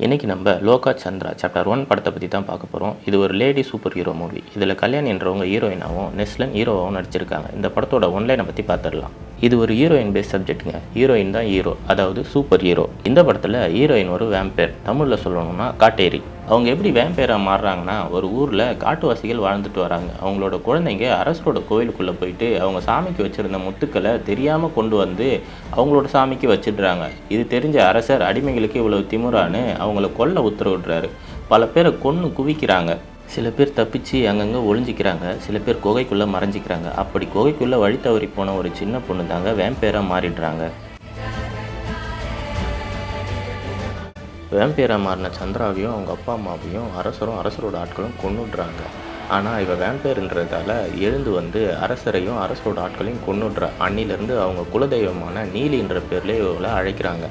இன்றைக்கி நம்ம லோகா சந்திரா சாப்டர் 1 படத்தை பற்றி தான் பார்க்க போகிறோம். இது ஒரு லேடி சூப்பர் ஹீரோ மூவி. இதில் கல்யாணி என்றவங்க ஹீரோயினாகவும் நெஸ்லன் ஹீரோவாகவும் நடிச்சிருக்காங்க. இந்த படத்தோட ஒன்லைனை பற்றி பார்த்துடலாம். இது ஒரு ஹீரோயின் பேஸ் சப்ஜெக்ட்டுங்க. ஹீரோயின் தான் ஹீரோ, அதாவது சூப்பர் ஹீரோ. இந்த படத்தில் ஹீரோயின் ஒரு வேம்பேர், தமிழில் சொல்லணும்னா காட்டேரி. அவங்க எப்படி வேம்பேராக மாறுறாங்கன்னா, ஒரு ஊரில் காட்டுவாசிகள் வாழ்ந்துட்டு வராங்க. அவங்களோட குழந்தைங்க அரசரோட கோயிலுக்குள்ளே போயிட்டு அவங்க சாமிக்கு வச்சுருந்த முத்துக்களை தெரியாமல் கொண்டு வந்து அவங்களோட சாமிக்கு வச்சிடுறாங்க. இது தெரிஞ்ச அரசர் அடிமைகளுக்கு இவ்வளவு திமுறான்னு அவங்கள கொல்ல உத்தரவிடுறாரு. பல பேரை கொன்று குவிக்கிறாங்க. சில பேர் தப்பிச்சு அங்கங்கே ஒளிஞ்சிக்கிறாங்க, சில பேர் குகைக்குள்ளே மறைஞ்சிக்கிறாங்க. அப்படி குகைக்குள்ளே வழி தவறி போன ஒரு சின்ன பொண்ணு தாங்க வேம்பேராக மாறிடுறாங்க. வேம்பேராக மாறின சந்திராவையும் அவங்க அப்பா அம்மாவையும் அரசரோட ஆட்களும் கொன்னுடுறாங்க. ஆனால் இவ வேம்பேருன்றதால எழுந்து வந்து அரசரையும் அரசரோட ஆட்களையும் கொன்னுடுறா. அன்னிலேருந்து அவங்க குலதெய்வமான நீலின்ற பேர்லேயே இவளை அழைக்கிறாங்க.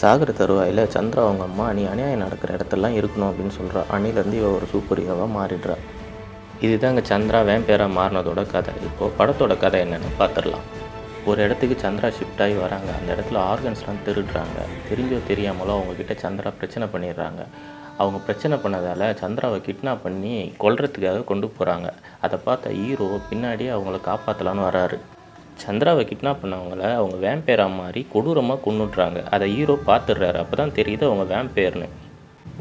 சாகர தருவாயில் சந்திரா அவங்க அம்மா நீ அநியாயம் நடக்கிற இடத்தெல்லாம் இருக்கணும் அப்படின்னு சொல்கிறா. அன்னிலேருந்து இவ ஒரு சூப்பர் ஹீரோவாக மாறிடுறா. இதுதாங்க சந்திரா வேம்பேராக மாறினதோட கதை. இப்போது படத்தோட கதை என்னென்னு பார்த்துடலாம். ஒரு இடத்துக்கு சந்திரா ஷிஃப்ட் ஆகி வராங்க. அந்த இடத்துல ஆர்கன்ஸ்லாம் திருடுறாங்க. தெரிஞ்சோ தெரியாமலோ அவங்கக்கிட்ட சந்திரா பிரச்சனை பண்ணிடுறாங்க. அவங்க பிரச்சனை பண்ணதால் சந்திராவை கிட்னாப் பண்ணி கொல்றதுக்காக கொண்டு போகிறாங்க. அதை பார்த்த ஹீரோ பின்னாடியே அவங்கள காப்பாற்றலான்னு வராரு. சந்திராவை கிட்னாப் பண்ணவங்கள அவங்க வேம்பேராக மாறி கொடூரமாக கொன்னுடுறாங்க. அதை ஹீரோ பார்த்துடுறாரு. அப்போ தான் தெரியுது அவங்க வேம்பேர்னு.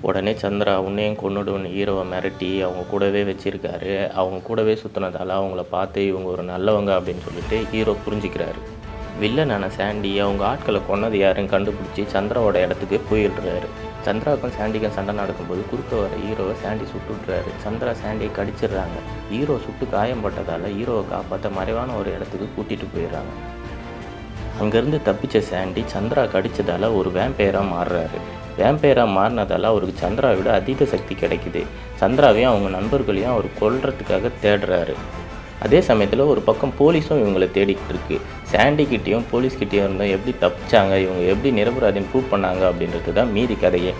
உடனே சந்திரா உன்னையும் கொன்னுடுன்னு ஹீரோவை மிரட்டி அவங்க கூடவே வச்சுருக்காரு. அவங்க கூடவே சுற்றினதால் அவங்கள பார்த்து இவங்க ஒரு நல்லவங்க அப்படின்னு சொல்லிட்டு ஹீரோ புரிஞ்சிக்கிறாரு. வில்லனான சாண்டி அவங்க ஆட்களை கொன்னது யாருன்னு கண்டுபிடிச்சி சந்திராவோட இடத்துக்கு போயிடுறாரு. சந்திராவுக்கும் சாண்டிக்கும் சண்டை நடக்கும்போது குறுக்க வர ஹீரோவை சாண்டி சுட்டுடுறாரு. சந்திரா சாண்டியை கடிச்சிடுறாங்க. ஹீரோ சுட்டு காயம்பட்டதால் ஹீரோவை காப்பாற்ற மறைவான ஒரு இடத்துக்கு கூட்டிகிட்டு போயிடுறாங்க. அங்கேருந்து தப்பிச்ச சாண்டி சந்திரா கடித்ததால் ஒரு வேம்பேராக மாறுறாரு. வேம்பேராக மாறினதால் அவருக்கு சந்திரா விட அதீத சக்தி கிடைக்குது. சந்திராவையும் அவங்க நண்பர்களையும் அவர் கொல்றதுக்காக தேடுறாரு. அதே சமயத்தில் ஒரு பக்கம் போலீஸும் இவங்களை தேடிக்கிட்டு இருக்கு. சாண்டிக்கிட்டேயும் போலீஸ்கிட்டேயும் இருந்தால் எப்படி தப்பிச்சாங்க, இவங்க எப்படி நிரபராதின்னு ப்ரூவ் பண்ணாங்க அப்படின்றது தான் மீதி கதையே.